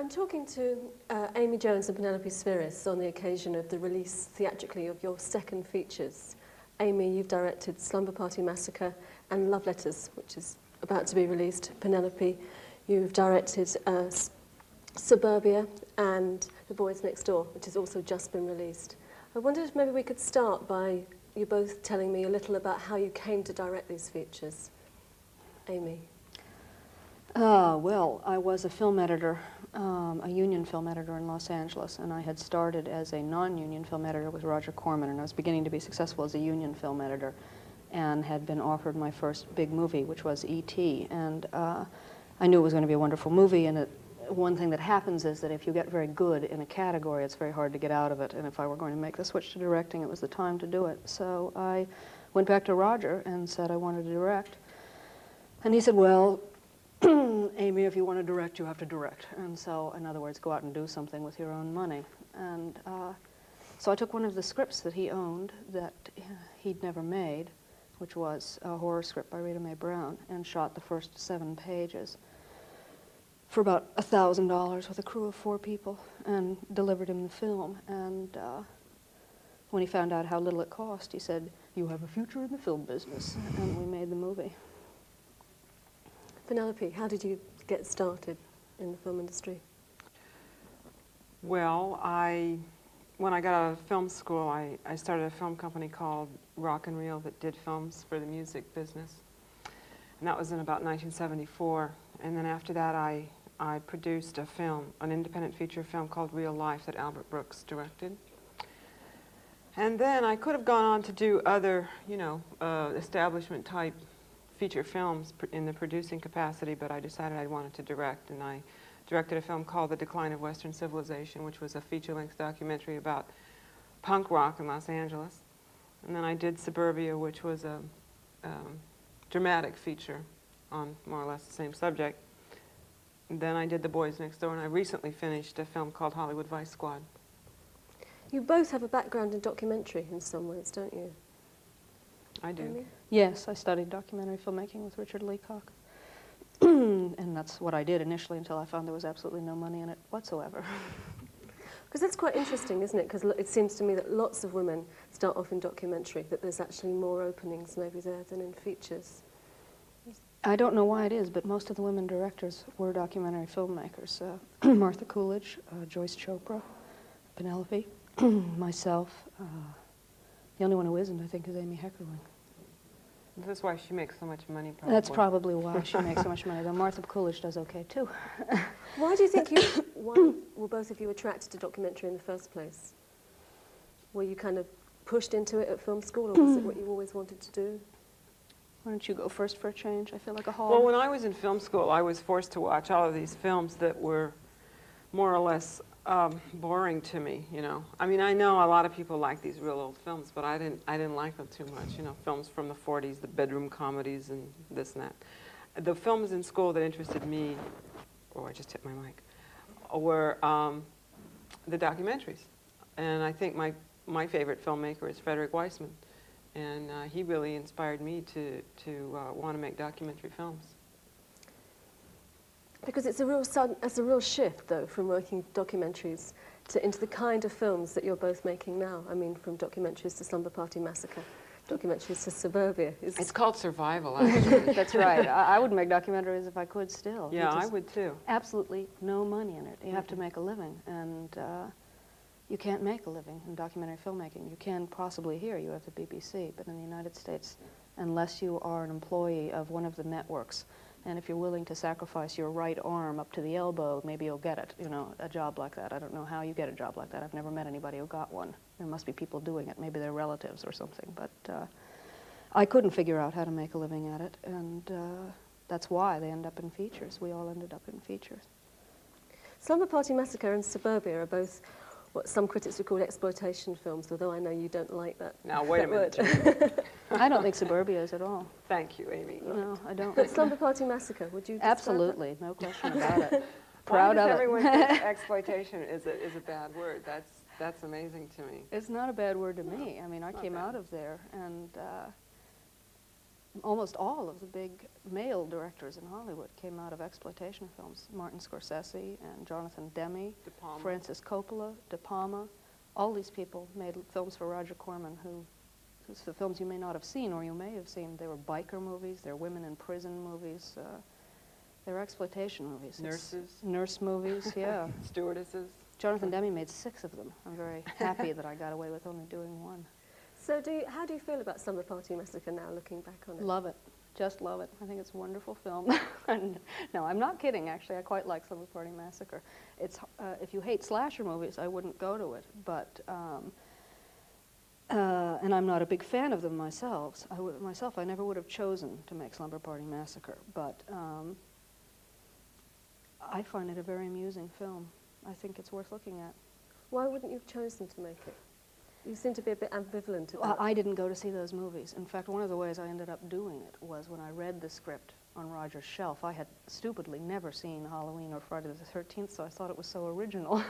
I'm talking to Amy Jones and Penelope Spheeris on the occasion of the release theatrically of your second features. Amy, you've directed Slumber Party Massacre and Love Letters, which is about to be released. Penelope, you've directed Suburbia and The Boys Next Door, which has also just been released. I wondered if maybe we could start by you both telling me a little about how you came to direct these features. Amy. Well, I was a film editor, a union film editor in Los Angeles, and I had started as a non-union film editor with Roger Corman, and I was beginning to be successful as a union film editor, and had been offered my first big movie, which was E.T., and I knew it was going to be a wonderful movie, and one thing that happens is that if you get very good in a category, it's very hard to get out of it, and if I were going to make the switch to directing, it was the time to do it. So I went back to Roger and said I wanted to direct, and he said, well, Amy, if you want to direct, you have to direct. And so, in other words, go out and do something with your own money. And so I took one of the scripts that he owned that he'd never made, which was a horror script by Rita Mae Brown, and shot the first 7 pages for about $1,000 with a crew of 4 people, and delivered him the film. And when he found out how little it cost, he said, "You have a future in the film business." And we made the movie. Penelope, how did you get started in the film industry? Well, when I got out of film school, I started a film company called Rock and Reel that did films for the music business. And that was in about 1974. And then after that, I produced a film, an independent feature film called Real Life that Albert Brooks directed. And then I could have gone on to do other, establishment type feature films in the producing capacity, but I decided I wanted to direct, and I directed a film called The Decline of Western Civilization, which was a feature-length documentary about punk rock in Los Angeles. And then I did Suburbia, which was a dramatic feature on more or less the same subject. And then I did The Boys Next Door, and I recently finished a film called Hollywood Vice Squad. You both have a background in documentary in some ways, don't you? I do. Amy? Yes, I studied documentary filmmaking with Richard Leacock. And that's what I did initially until I found there was absolutely no money in it whatsoever. Because that's quite interesting, isn't it? Because it seems to me that lots of women start off in documentary, that there's actually more openings maybe there than in features. I don't know why it is, but most of the women directors were documentary filmmakers. Martha Coolidge, Joyce Chopra, Penelope, myself. The only one who isn't, I think, is Amy Heckerling. This is why she makes so much money, probably. That's probably why she makes so much money, though Martha Coolidge does okay, too. Why do you think why were both of you attracted to documentary in the first place? Were you kind of pushed into it at film school, or was it what you always wanted to do? Why don't you go first for a change? I feel like a hog. Well, when I was in film school, I was forced to watch all of these films that were more or less boring to me, I mean, I know a lot of people like these real old films, but I didn't like them too much, films from the 40s, the bedroom comedies and this and that. The films in school that interested me, I just hit my mic, were the documentaries. And I think my favorite filmmaker is Frederick Weissman, and he really inspired me to want to make documentary films. Because it's a real shift, though, from working documentaries into the kind of films that you're both making now. I mean, from documentaries to Slumber Party Massacre, documentaries to Suburbia. It's called survival, actually. That's right. I would make documentaries if I could still. Yeah, I would too. Absolutely no money in it. You have to make a living, and you can't make a living in documentary filmmaking. You can possibly here. You have the BBC, but in the United States, unless you are an employee of one of the networks, and if you're willing to sacrifice your right arm up to the elbow, maybe you'll get it, a job like that. I don't know how you get a job like that. I've never met anybody who got one. There must be people doing it. Maybe they're relatives or something. But I couldn't figure out how to make a living at it, and that's why they end up in features. We all ended up in features. Slumber Party Massacre and Suburbia are both what some critics would call exploitation films, although I know you don't like that. Now, wait a minute. I don't think Suburbia is at all. Thank you, Amy. No, I don't. But Slumber Party Massacre, would you describe Absolutely, no question about it. Proud of it. Everyone thinks exploitation is a bad word. That's amazing to me. It's not a bad word to me. I mean, I came out of there, and almost all of the big male directors in Hollywood came out of exploitation films. Martin Scorsese and Jonathan Demme, De Palma. Francis Coppola, De Palma. All these people made films for Roger Corman whose the films you may not have seen or you may have seen. They were biker movies, they're women in prison movies, they're exploitation movies. Nurses. Nurse movies, yeah. Stewardesses. Jonathan Demme made 6 of them. I'm very happy that I got away with only doing 1. So how do you feel about Slumber Party Massacre now, looking back on it? Love it. Just love it. I think it's a wonderful film. And, no, I'm not kidding, actually. I quite like Slumber Party Massacre. It's, if you hate slasher movies, I wouldn't go to it. But, and I'm not a big fan of them myself. I never would have chosen to make Slumber Party Massacre. But I find it a very amusing film. I think it's worth looking at. Why wouldn't you have chosen to make it? You seem to be a bit ambivalent about I didn't go to see those movies. In fact, one of the ways I ended up doing it was when I read the script on Roger's shelf. I had stupidly never seen Halloween or Friday the 13th, so I thought it was so original.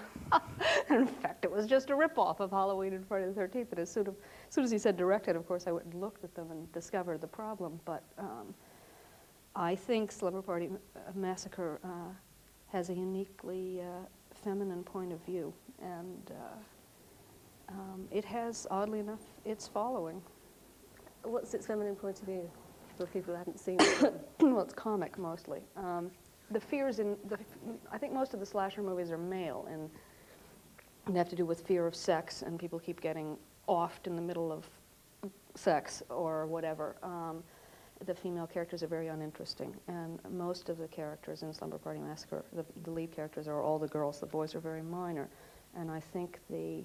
In fact, it was just a rip-off of Halloween and Friday the 13th. And as soon as he said directed, of course, I went and looked at them and discovered the problem. But I think Slumber Party Massacre has a uniquely feminine point of view, and it has, oddly enough, its following. What's its feminine point of view for people who hadn't seen it? Well, it's comic mostly. The fears I think most of the slasher movies are male, and they have to do with fear of sex, and people keep getting offed in the middle of sex or whatever. The female characters are very uninteresting, and most of the characters in Slumber Party Massacre, the lead characters are all the girls. The boys are very minor, and I think the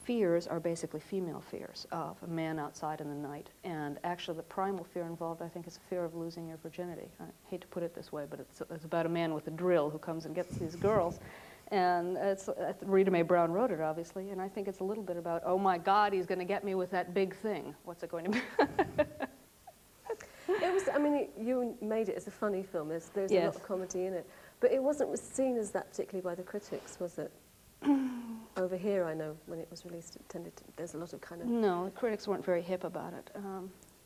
fears are basically female fears of a man outside in the night. And actually the primal fear involved, I think, is a fear of losing your virginity. I hate to put it this way, but it's about a man with a drill who comes and gets these girls. And Rita Mae Brown wrote it, obviously, and I think it's a little bit about, oh my God, he's going to get me with that big thing. What's it going to be? It was, I mean, you made it as a funny film. There's Yes. a lot of comedy in it. But it wasn't seen as that particularly by the critics, was it? Over here, I know, when it was released, there's a lot of kind of... No, the critics weren't very hip about it.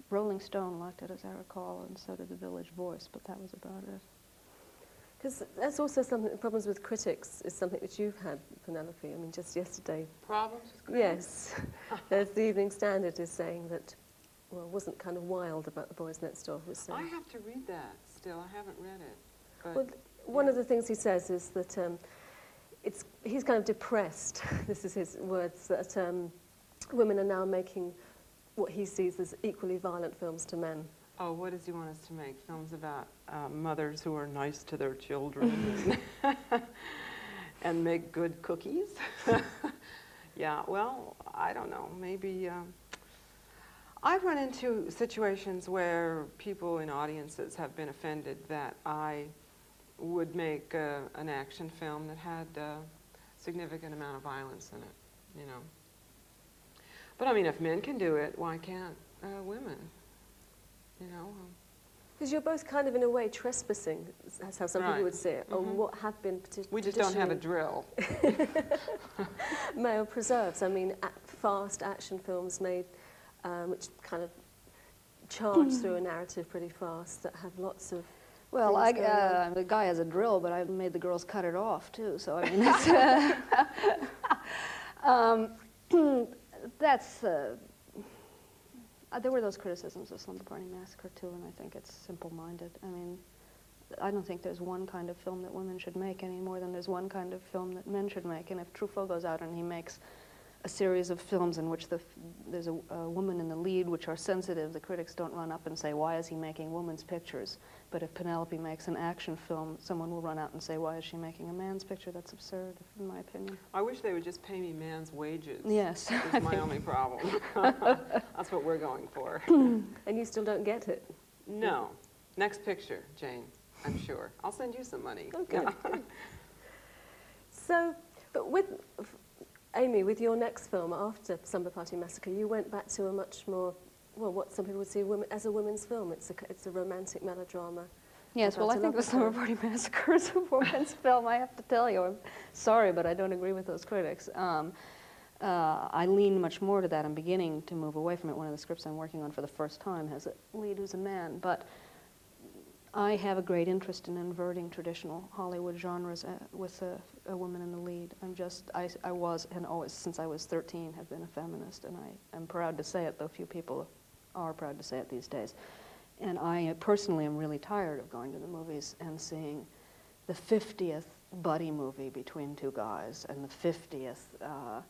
Rolling Stone liked it, as I recall, and so did The Village Voice, but that was about it. Because that's also something, the problems with critics is something that you've had, Penelope. I mean, just yesterday... Problems with critics? Yes. There's the Evening Standard is saying that, well, wasn't kind of wild about The Boys Next Door. Was saying, I have to read that still. I haven't read it. But well, one of the things he says is that he's kind of depressed, this is his words, that women are now making what he sees as equally violent films to men. Oh, what does he want us to make? Films about mothers who are nice to their children and make good cookies? Yeah, well, I don't know. Maybe I've run into situations where people in audiences have been offended that I would make an action film that had a significant amount of violence in it, you know. But I mean, if men can do it, why can't women? You know. Because you're both kind of, in a way, trespassing, that's how some people would say it, on what have been We just don't have a drill. male preserves. I mean, fast action films made, which kind of charge through a narrative pretty fast, that have lots of... Well, the guy has a drill, but I made the girls cut it off, too, so I mean, that's... there were those criticisms of Slumber Party Massacre, too, and I think it's simple-minded. I mean, I don't think there's one kind of film that women should make any more than there's one kind of film that men should make. And if Truffaut goes out and he makes a series of films in which there's a woman in the lead which are sensitive, the critics don't run up and say, why is he making women's pictures? But if Penelope makes an action film, someone will run out and say, why is she making a man's picture? That's absurd, in my opinion. I wish they would just pay me man's wages. Yes. That's my only problem. That's what we're going for. And you still don't get it? No. Next picture, Jane, I'm sure. I'll send you some money. Oh, good. So, but Amy, with your next film after Slumber Party Massacre, you went back to a much more, well, what some people would see as a women's film. It's a romantic melodrama. Yes, well, I think the Slumber Party Massacre is a woman's film, I have to tell you. I'm sorry, but I don't agree with those critics. I lean much more to that. I'm beginning to move away from it. One of the scripts I'm working on for the first time has a lead who's a man, but I have a great interest in inverting traditional Hollywood genres with a woman in the lead. I was, and always, since I was 13, have been a feminist, and I am proud to say it, though few people are proud to say it these days. And I personally am really tired of going to the movies and seeing the 50th buddy movie between two guys and the 50th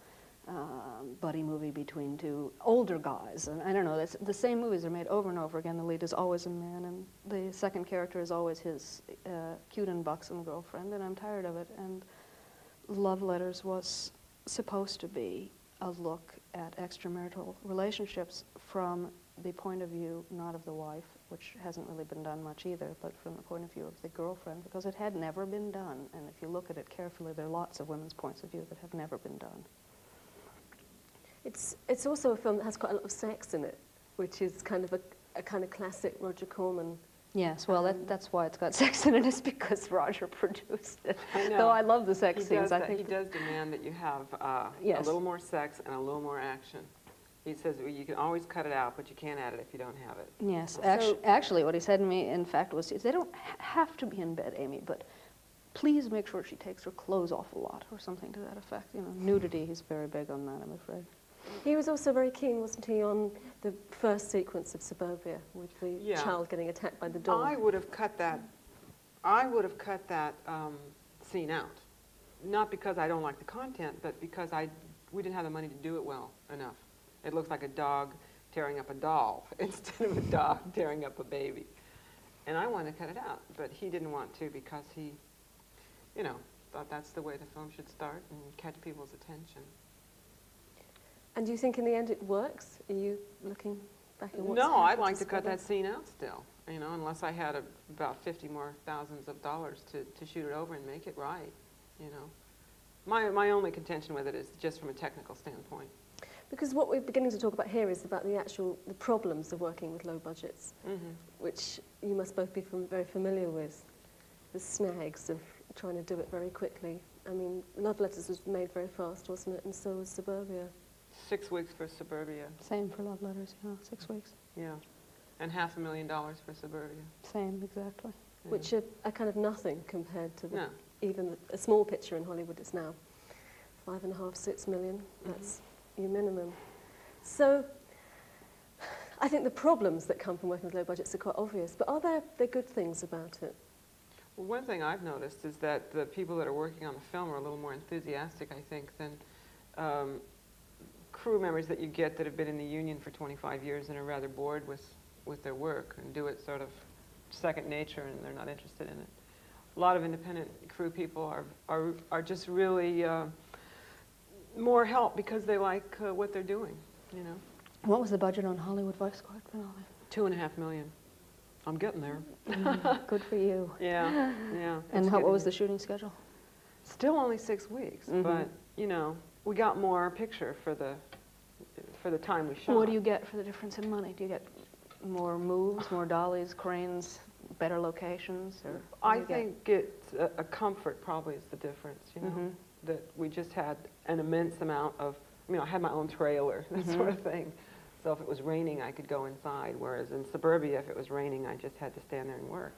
buddy movie between two older guys. And I don't know, the same movies are made over and over again. The lead is always a man, and the second character is always his cute and buxom girlfriend, and I'm tired of it. And Love Letters was supposed to be a look at extramarital relationships from the point of view not of the wife, which hasn't really been done much either, but from the point of view of the girlfriend, because it had never been done. And if you look at it carefully, there are lots of women's points of view that have never been done. It's also a film that has quite a lot of sex in it, which is kind of a kind of classic Roger Corman. Yes, well, that's why it's got sex in it, is because Roger produced it. I know. Though I love the sex He scenes. does he does demand that you have Yes. a little more sex and a little more action. He says, well, you can always cut it out, but you can't add it if you don't have it. Yes, So- actually what he said to me, in fact, was they don't have to be in bed, Amy, but please make sure she takes her clothes off a lot, or something to that effect. You know, nudity, he's very big on that, I'm afraid. He was also very keen, wasn't he, on the first sequence of Suburbia with the Yeah. child getting attacked by the dog. I would have cut that. I would have cut that scene out, not because I don't like the content, but because we didn't have the money to do it well enough. It looks like a dog tearing up a doll instead of a dog tearing up a baby, and I wanted to cut it out, but he didn't want to because he, thought that's the way the film should start and catch people's attention. And do you think in the end it works? Are you looking back at what's No, I'd happened like to cut Suburbia? that scene out still, unless I had about 50 more thousands of dollars to shoot it over and make it right, My only contention with it is just from a technical standpoint. Because what we're beginning to talk about here is about the problems of working with low budgets, which you must both be very familiar with, the snags of trying to do it very quickly. I mean, Love Letters was made very fast, wasn't it? And so was Suburbia. 6 weeks for Suburbia, Same for Love Letters, 6 weeks. yeah, and $500,000 for Suburbia. Same, exactly. Yeah. Which are kind of nothing compared to No. even a small picture in Hollywood is now 5.5, 6 million. That's your minimum. So I think the problems that come from working with low budgets are quite obvious, but are there good things about it? Well, one thing I've noticed is that the people that are working on the film are a little more enthusiastic, I think, than crew members that you get that have been in the union for 25 years and are rather bored with their work and do it sort of second nature, and they're not interested in it. A lot of independent crew people are just really more help because they like what they're doing, What was the budget on Hollywood Vice Squad, Penelope? $2.5 million. I'm getting there. Good for you. Yeah. And it's what was getting the shooting schedule? Still only 6 weeks, but we got more picture for the time we shot. What do you get for the difference in money? Do you get more moves, more dollies, cranes, better locations? Or I think it's a comfort probably is the difference, that we just had an immense amount of, I had my own trailer, that sort of thing. So if it was raining, I could go inside, whereas in Suburbia, if it was raining, I just had to stand there and work,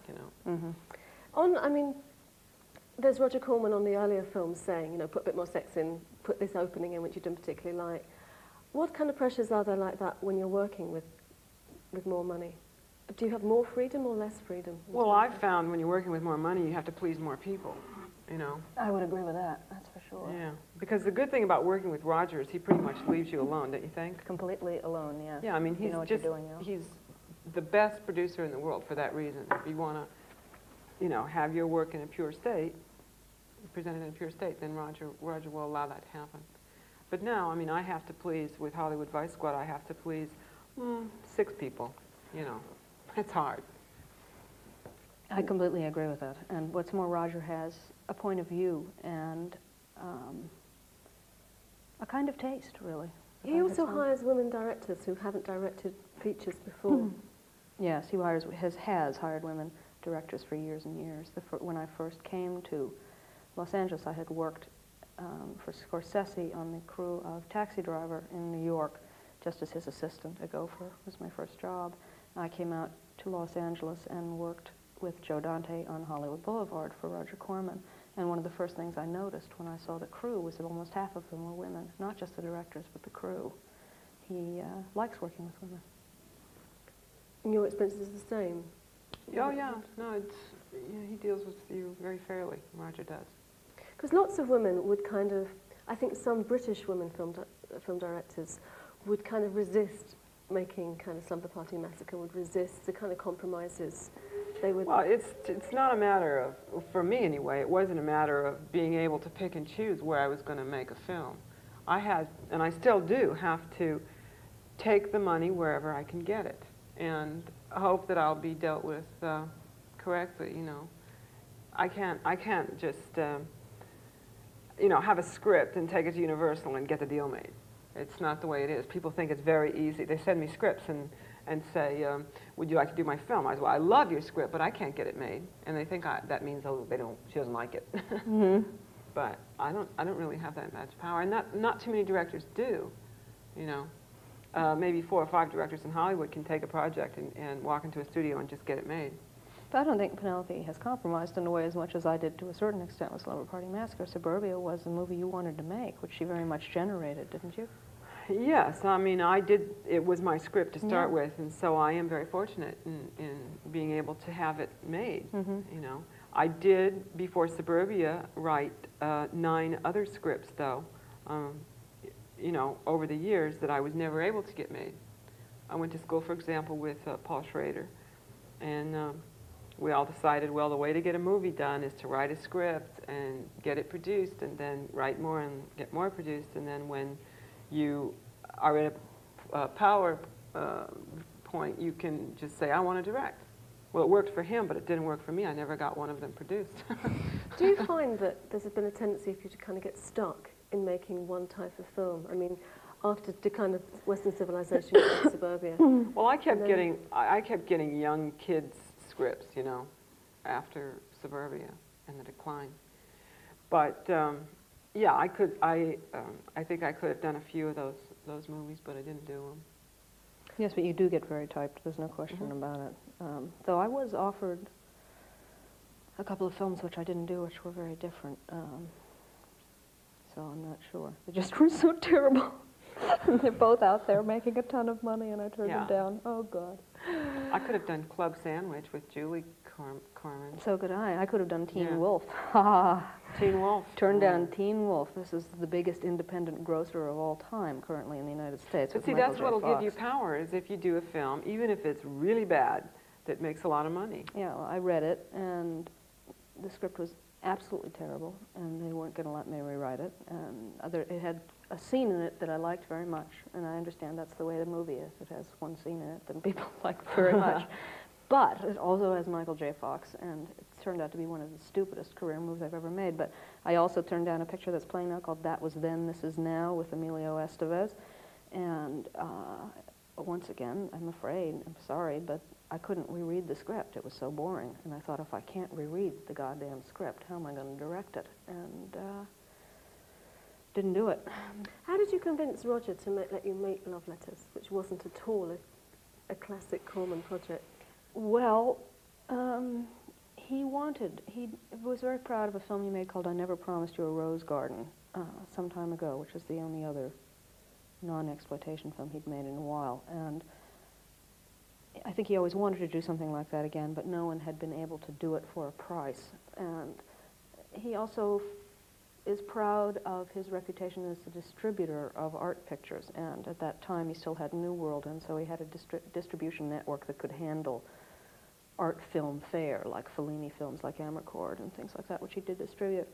There's Roger Corman on the earlier films saying, put a bit more sex in, put this opening in, which you didn't particularly like. What kind of pressures are there like that when you're working with more money? Do you have more freedom or less freedom? Well, I've found when you're working with more money, you have to please more people, I would agree with that, that's for sure. Yeah, because the good thing about working with Roger is he pretty much leaves you alone, don't you think? Completely alone, yeah. Yeah, he's you know what you're doing now. he's the best producer in the world for that reason. If you want to, have your work in a pure state, presented in a pure state, then Roger will allow that to happen. But now, I have to please, with Hollywood Vice Squad, I have to please 6 people, It's hard. I completely agree with that. And what's more, Roger has a point of view and a kind of taste, really. He also hires women directors who haven't directed features before. Yes, he has hired women directors for years and years. When I first came to Los Angeles, I had worked for Scorsese on the crew of Taxi Driver in New York, just as his assistant, a gopher. It was my first job. I came out to Los Angeles and worked with Joe Dante on Hollywood Boulevard for Roger Corman. And one of the first things I noticed when I saw the crew was that almost half of them were women, not just the directors, but the crew. He likes working with women. And your experience is the same? Oh yeah, no, it's, you know, he deals with you very fairly, Roger does. Because lots of women would kind of, I think some British women film directors would kind of resist making kind of Slumber Party Massacre, would resist the kind of compromises they would... Well, it's not a matter of, for me anyway, it wasn't a matter of being able to pick and choose where I was going to make a film. I had, and I still do, have to take the money wherever I can get it and hope that I'll be dealt with correctly, you know. I can't just, you know, have a script and take it to Universal and get the deal made. It's not the way it is. People think it's very easy. They send me scripts and say, would you like to do my film? I say, well, I love your script, but I can't get it made. And they think that means, oh, she doesn't like it. Mm-hmm. But I don't really have that much power, and not too many directors do, you know. Maybe 4 or 5 directors in Hollywood can take a project and walk into a studio and just get it made. But I don't think Penelope has compromised in a way as much as I did to a certain extent with Slumber Party Massacre. Suburbia was the movie you wanted to make, which she very much generated, didn't you? Yes, I mean, I did. It was my script to start Yeah. with, and so I am very fortunate in being able to have it made. Mm-hmm. You know, I did before Suburbia write 9 other scripts, though. You know, over the years that I was never able to get made. I went to school, for example, with Paul Schrader, and we all decided, well, the way to get a movie done is to write a script and get it produced, and then write more and get more produced, and then when you are in a power point, you can just say, I want to direct. Well, it worked for him, but it didn't work for me. I never got one of them produced. Do you find that there's been a tendency for you to kind of get stuck in making one type of film? I mean, after the kind of Western civilization of Suburbia. Well, I kept getting young kids' scripts, you know, after Suburbia and the decline. But yeah, I think I could have done a few of those movies, but I didn't do them. Yes, but you do get very typed, there's no question about it. Though I was offered a couple of films which I didn't do, which were very different. So I'm not sure. They just were so terrible. They're both out there making a ton of money, and I turned them down. Oh, God. I could have done Club Sandwich with Julie Corman. So could I. I could have done Teen Yeah. Wolf. Ha ha. Teen Wolf. Turned down Teen Wolf. This is the biggest independent grosser of all time currently in the United States. But see, that's what'll give you power, is if you do a film, even if it's really bad, that makes a lot of money. Yeah, well, I read it, and the script was absolutely terrible, and they weren't going to let me rewrite it. And it had a scene in it that I liked very much, and I understand that's the way the movie is. It has one scene in it that people like very much. But it also has Michael J. Fox, and it turned out to be one of the stupidest career moves I've ever made. But I also turned down a picture that's playing now called That Was Then, This Is Now with Emilio Estevez. And once again, I'm afraid, I'm sorry, but I couldn't reread the script. It was so boring. And I thought, if I can't reread the goddamn script, how am I going to direct it? And didn't do it. How did you convince Roger to let you make Love Letters, which wasn't at all a classic Corman project? Well, he was very proud of a film he made called I Never Promised You a Rose Garden some time ago, which is the only other non-exploitation film he'd made in a while. And I think he always wanted to do something like that again, but no one had been able to do it for a price. And he also is proud of his reputation as a distributor of art pictures, and at that time he still had New World, and so he had a distribution network that could handle art film fare, like Fellini films like Amarcord and things like that, which he did distribute.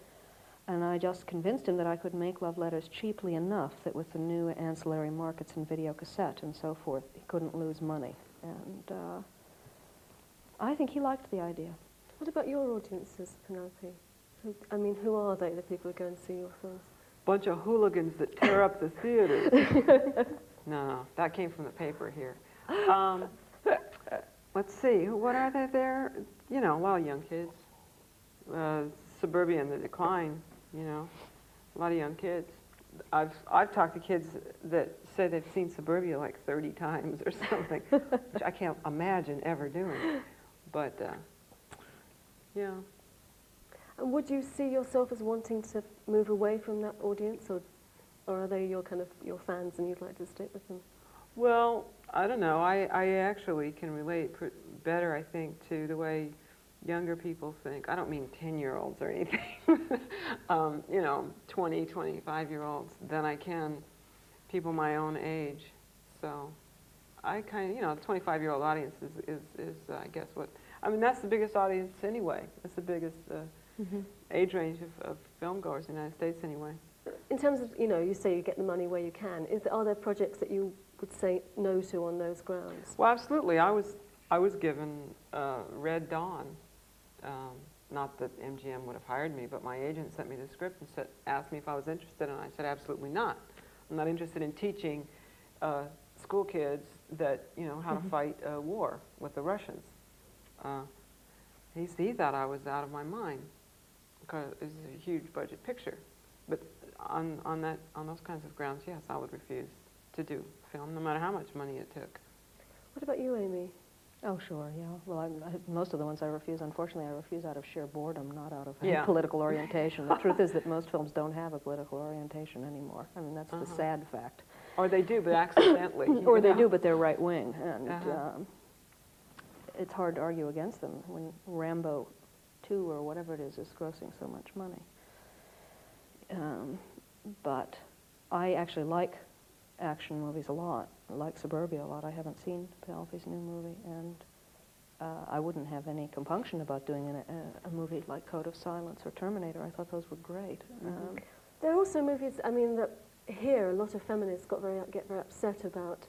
And I just convinced him that I could make Love Letters cheaply enough that with the new ancillary markets and video cassette and so forth, he couldn't lose money. And I think he liked the idea. What about your audiences, Penelope? Who are they, the people who go and see your films? Bunch of hooligans that tear up the theaters. No, that came from the paper here. Let's see, what are they there? You know, a lot of young kids. Suburbia and the Decline, you know. A lot of young kids. I've talked to kids that say they've seen Suburbia like 30 times or something, which I can't imagine ever doing. But yeah. And would you see yourself as wanting to move away from that audience, or are they your kind of your fans and you'd like to stick with them? Well, I don't know. I actually can relate better, I think, to the way younger people think. I don't mean 10-year-olds or anything, you know, 20, 25-year-olds, than I can people my own age. So I kind of, you know, the 25-year-old audience is I guess what, I mean, that's the biggest audience anyway. That's the biggest age range of film goers in the United States anyway. In terms of, you know, you say you get the money where you can. Are there projects that you would say no to on those grounds? Well, absolutely. I was given Red Dawn. Not that MGM would have hired me, but my agent sent me the script and asked me if I was interested, and I said absolutely not. I'm not interested in teaching school kids that, you know, how to fight a war with the Russians. He thought I was out of my mind because it's a huge budget picture. But on those kinds of grounds, yes, I would refuse to do film, no matter how much money it took. What about you, Amy? Oh, sure, yeah. Well, most of the ones I refuse, unfortunately, I refuse out of sheer boredom, not out of Yeah. political orientation. The truth is that most films don't have a political orientation anymore. I mean, that's the sad fact. Or they do, but accidentally. Or they do, but they're right-wing. And Uh-huh. it's hard to argue against them when Rambo 2 or whatever it is grossing so much money. But I actually like action movies a lot. I like Suburbia a lot. I haven't seen Penelope's new movie, and I wouldn't have any compunction about doing a movie like Code of Silence or Terminator. I thought those were great. There are also movies, I mean, that here a lot of feminists get very upset about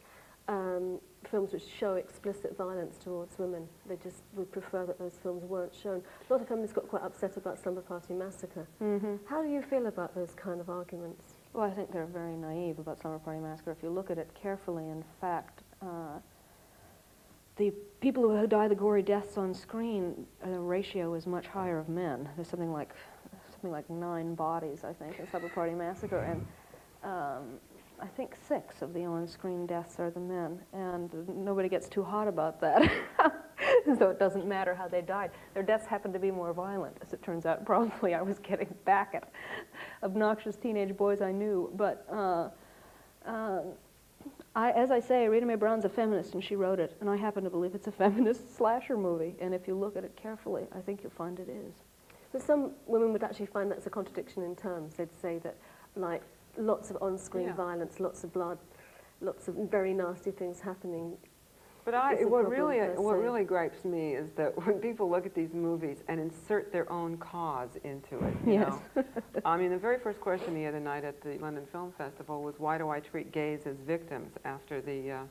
films which show explicit violence towards women. They just would prefer that those films weren't shown. A lot of feminists got quite upset about Slumber Party Massacre. How do you feel about those kind of arguments? Well, I think they're very naive about Slumber Party Massacre. If you look at it carefully, in fact, the people who die the gory deaths on screen, the ratio is much higher of men. There's something like 9 bodies, I think, in Slumber Party Massacre, and I think 6 of the on-screen deaths are the men, and nobody gets too hot about that. So it doesn't matter how they died. Their deaths happen to be more violent, as it turns out. Probably I was getting back at obnoxious teenage boys I knew. But as I say, Rita Mae Brown's a feminist, and she wrote it, and I happen to believe it's a feminist slasher movie. And if you look at it carefully, I think you'll find it is. But some women would actually find that's a contradiction in terms. They'd say that, like, lots of on-screen violence, lots of blood, lots of very nasty things happening. But what really gripes me is that when people look at these movies and insert their own cause into it, you know. I mean, the very first question the other night at the London Film Festival was, why do I treat gays as victims after the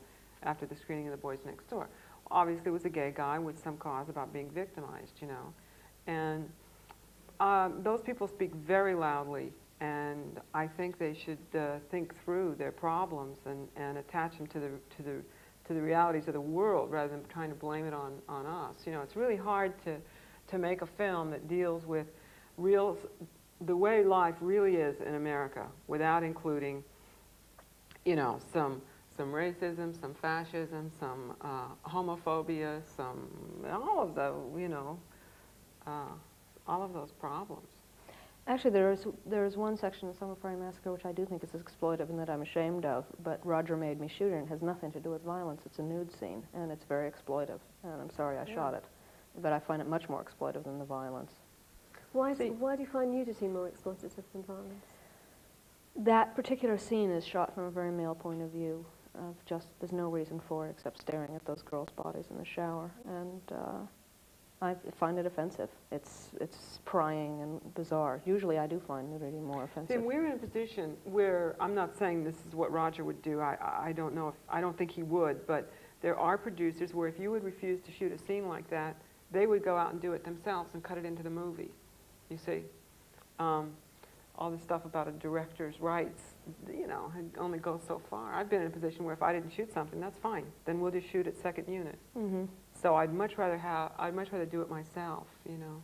screening of The Boys Next Door? Well, obviously, it was a gay guy with some cause about being victimized, you know. And those people speak very loudly, and I think they should think through their problems and attach them to the realities of the world rather than trying to blame it on us. You know, it's really hard to make a film that deals with the way life really is in America without including, you know, some racism, some fascism, some homophobia, all of the, you know, all of those problems. Actually, there is one section of Slumber Party Massacre which I do think is exploitive and that I'm ashamed of, but Roger made me shoot it, and it has nothing to do with violence. It's a nude scene, and it's very exploitive, and I'm sorry I shot it. But I find it much more exploitive than the violence. Why do you find nudity more exploitative than violence? That particular scene is shot from a very male point of view. There's no reason for it except staring at those girls' bodies in the shower, and I find it offensive. It's prying and bizarre. Usually I do find nudity more offensive. See, we're in a position where, I'm not saying this is what Roger would do, I don't know, I don't think he would, but there are producers where if you would refuse to shoot a scene like that, they would go out and do it themselves and cut it into the movie, you see. All this stuff about a director's rights, you know, it only goes so far. I've been in a position where if I didn't shoot something, that's fine. Then we'll just shoot at second unit. So I'd much rather do it myself, you know.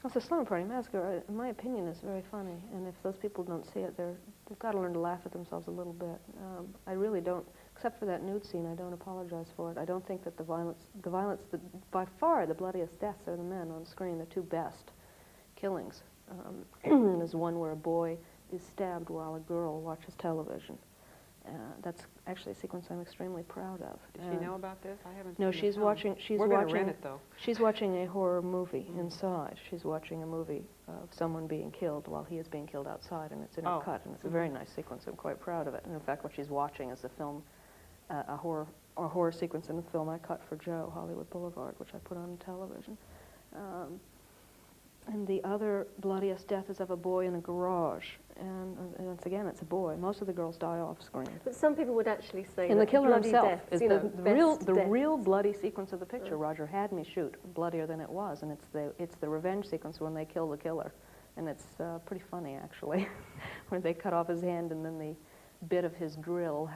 Well, the Slumber Party Massacre, in my opinion, is very funny, and if those people don't see it, they've got to learn to laugh at themselves a little bit. I really don't, except for that nude scene, I don't apologize for it. I don't think that the violence, by far the bloodiest deaths are the men on screen, the two best killings. There's one where a boy is stabbed while a girl watches television. That's actually a sequence I'm extremely proud of. Does she know about this? I haven't No, seen she's the film. watching. We're going to rent it, though. She's watching a horror movie inside. She's watching a movie of someone being killed while he is being killed outside, and it's intercut, and it's a very nice sequence. I'm quite proud of it. And in fact, what she's watching is the film, a horror sequence in a film I cut for Joe, Hollywood Boulevard, which I put on television. And the other bloodiest death is of a boy in a garage. And once again, it's a boy. Most of the girls die off screen. But some people would actually say And the that killer bloody himself deaths, is you know, the real bloody sequence of the picture. Roger had me shoot bloodier than it was, and it's the revenge sequence when they kill the killer. And it's pretty funny, actually, where they cut off his hand and then the bit of his drill.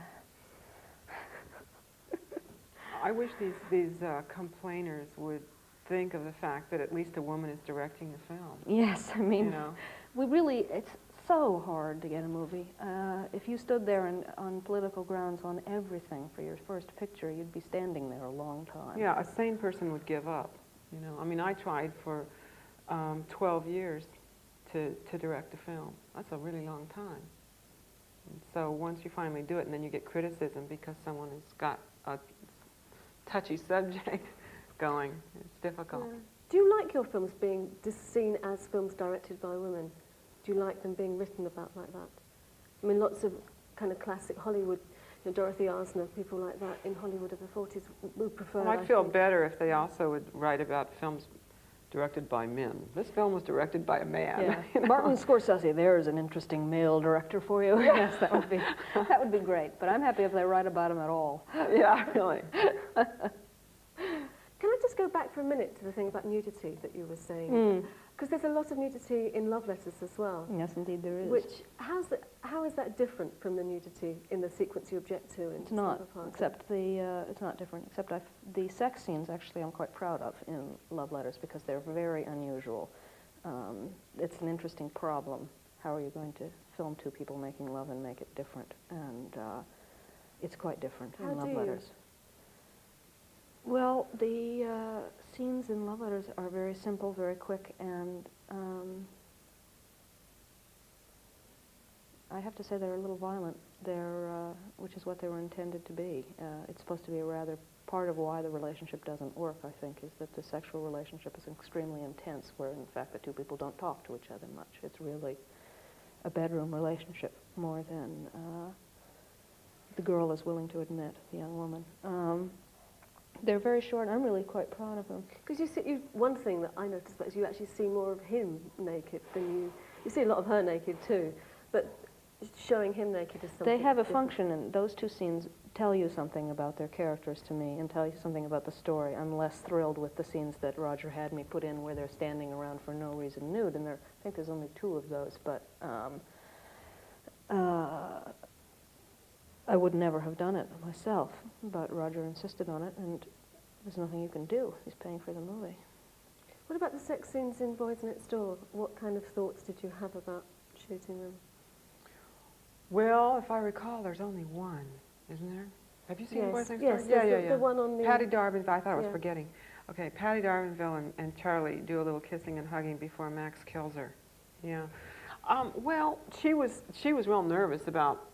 I wish these complainers would think of the fact that at least a woman is directing the film. Yes, I mean, You know? it's so hard to get a movie. If you stood there on political grounds on everything for your first picture, you'd be standing there a long time. Yeah, a sane person would give up. You know, I mean, I tried for 12 years to direct a film. That's a really long time. And so once you finally do it, and then you get criticism because someone has got a touchy subject going, it's difficult. Yeah. Do you like your films being seen as films directed by women? Do you like them being written about like that? I mean, lots of kind of classic Hollywood, you know, Dorothy Arzner, people like that in Hollywood of the 40s would prefer. Well, I'd feel better if they also would write about films directed by men. This film was directed by a man. Yeah. You know? Martin Scorsese, there's an interesting male director for you. Yes, that would be great. But I'm happy if they write about him at all. Yeah, really. Can I just go back for a minute to the thing about nudity that you were saying? Because there's a lot of nudity in love letters as well. Yes, indeed there is. Which, how is that different from the nudity in the sequence you object to in It's not, Slumber Party? except it's not different, except the sex scenes actually I'm quite proud of in love letters because they're very unusual. It's an interesting problem. How are you going to film two people making love and make it different? And it's quite different in love letters. Well, the scenes in love letters are very simple, very quick, and I have to say they're a little violent. Which is what they were intended to be. It's supposed to be a rather part of why the relationship doesn't work, I think, is that the sexual relationship is extremely intense, where in fact the two people don't talk to each other much. It's really a bedroom relationship more than the girl is willing to admit, the young woman. They're very short. I'm really quite proud of them. Because one thing that I noticed is you actually see more of him naked than you see a lot of her naked too, but showing him naked is something They have a different. function, and those two scenes tell you something about their characters to me and tell you something about the story. I'm less thrilled with the scenes that Roger had me put in where they're standing around for no reason nude, and I think there's only 2 of those, but I would never have done it myself, but Roger insisted on it, and there's nothing you can do. He's paying for the movie. What about the sex scenes in Boys Next Door? What kind of thoughts did you have about shooting them? Well, if I recall, there's only one, isn't there? Have you seen Yes, Boys Next yes, Door? there's the one on the... Patty Darvinville, I thought I was Yeah. forgetting. Okay, Patty Darvinville and Charlie do a little kissing and hugging before Max kills her. Yeah. Well, she was real nervous about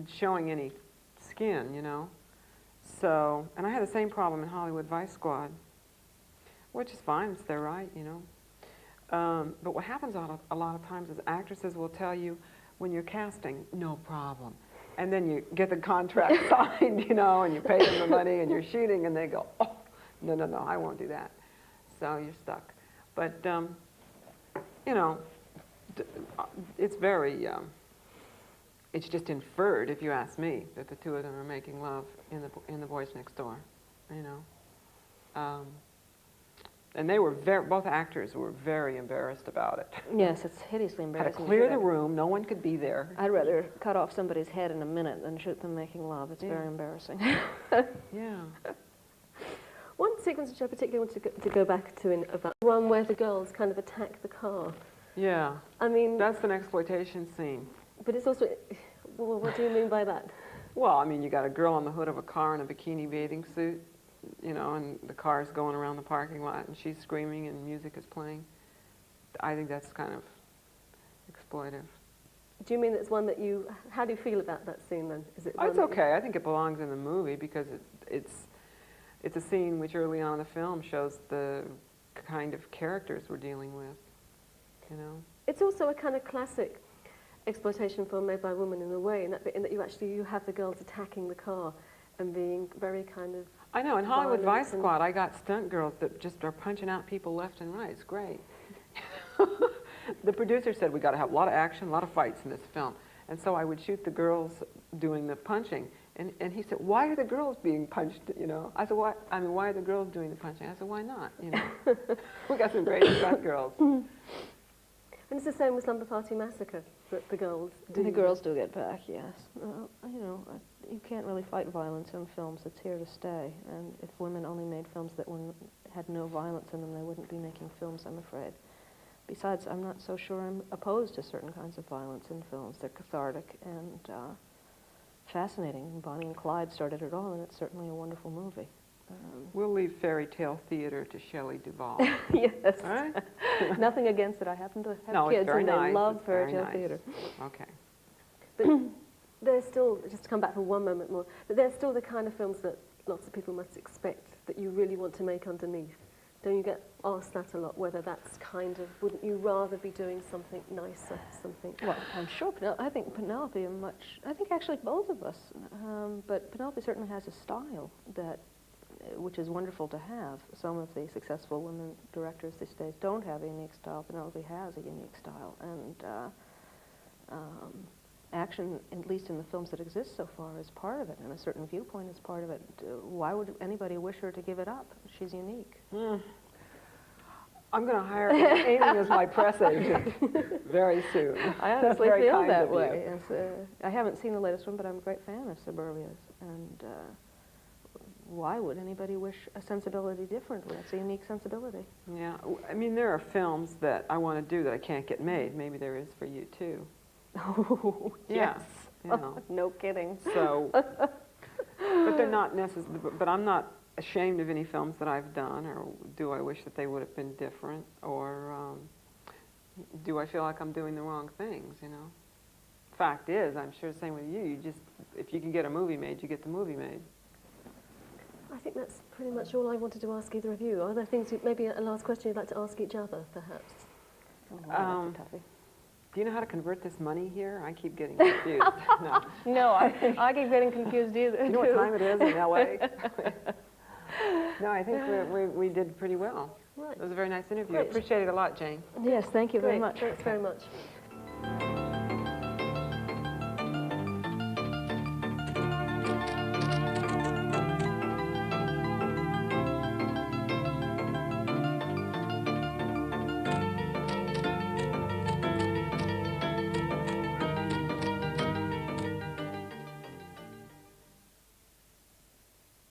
showing any skin, you know. So, and I had the same problem in Hollywood Vice Squad, which is fine, it's their right, you know. But what happens a lot of times is actresses will tell you, when you're casting, no problem. And then you get the contract signed, you know, and you pay them the money and you're shooting and they go, oh, no, I won't do that. So you're stuck. But, you know, it's very, it's just inferred, if you ask me, that the 2 of them are making love in the Boys Next Door, you know. And they were both actors were very embarrassed about it. Yes, it's hideously Had to embarrassing. clear the room, no one could be there. I'd rather cut off somebody's head in a minute than shoot them making love. It's very embarrassing. Yeah. One sequence which I particularly want to go back to in about the one where the girls kind of attack the car. Yeah. I mean, That's an exploitation scene. but it's also, well, what do you mean by that? Well, I mean, you got a girl on the hood of a car in a bikini bathing suit, you know, and the car's going around the parking lot, and she's screaming and music is playing. I think that's kind of exploitive. Do you mean it's one that you, how do you feel about that scene then? Is it one It's that you- okay. I think it belongs in the movie because it's a scene which early on in the film shows the kind of characters we're dealing with, you know. It's also a kind of classic exploitation film made by a woman in a way, in that you have the girls attacking the car and being very kind of. I know, in Hollywood violent Vice and- Squad, I got stunt girls that just are punching out people left and right. It's great. The producer said we got to have a lot of action, a lot of fights in this film. And so I would shoot the girls doing the punching. And he said, why are the girls being punched, you know? I said, why are the girls doing the punching? I said, why not, you know? We got some great stunt girls. And it's the same with Slumber Party Massacre, that the girls do. The girls do get back, yes. You know, you can't really fight violence in films. It's here to stay. And if women only made films that had no violence in them, they wouldn't be making films, I'm afraid. Besides, I'm not so sure I'm opposed to certain kinds of violence in films. They're cathartic and fascinating. Bonnie and Clyde started it all, and it's certainly a wonderful movie. We'll leave fairy tale theater to Shelley Duvall. Yes. All right? Nothing against it. I happen to have No, it's kids very and they nice. love It's fairy very tale nice. theater. Okay. But they're still, just to come back for one moment more, but they're still the kind of films that lots of people must expect that you really want to make underneath. Don't you get asked that a lot, whether that's kind of, wouldn't you rather be doing something nicer, something? Well, I'm sure, I think Penelope I think actually both of us, but Penelope certainly has a style which is wonderful to have. Some of the successful women directors these days don't have a unique style. Penelope has a unique style, and action, at least in the films that exist so far, is part of it, and a certain viewpoint is part of it. Why would anybody wish her to give it up? She's unique. I'm going to hire Amy as my press agent very soon. I honestly Very feel kind that of you. way. I haven't seen the latest one, but I'm a great fan of Suburbia's. And why would anybody wish a sensibility differently? It's a unique sensibility. Yeah, I mean, there are films that I want to do that I can't get made. Maybe there is for you, too. Oh, Yeah, yes. you know. No kidding. So, but they're not necessarily, but I'm not ashamed of any films that I've done, or do I wish that they would have been different, or do I feel like I'm doing the wrong things, you know? Fact is, I'm sure the same with you, if you can get a movie made, you get the movie made. I think that's pretty much all I wanted to ask either of you. Are there things, maybe a last question you'd like to ask each other, perhaps? Oh, that's a toughie. Do you know how to convert this money here? I keep getting confused. No. No, I keep getting confused either. Do you know what time it is in L.A.? No, I think we did pretty well. Right. It was a very nice interview. Great. Appreciate it a lot, Jane. Yes, thank you very Great. much. Thanks very much.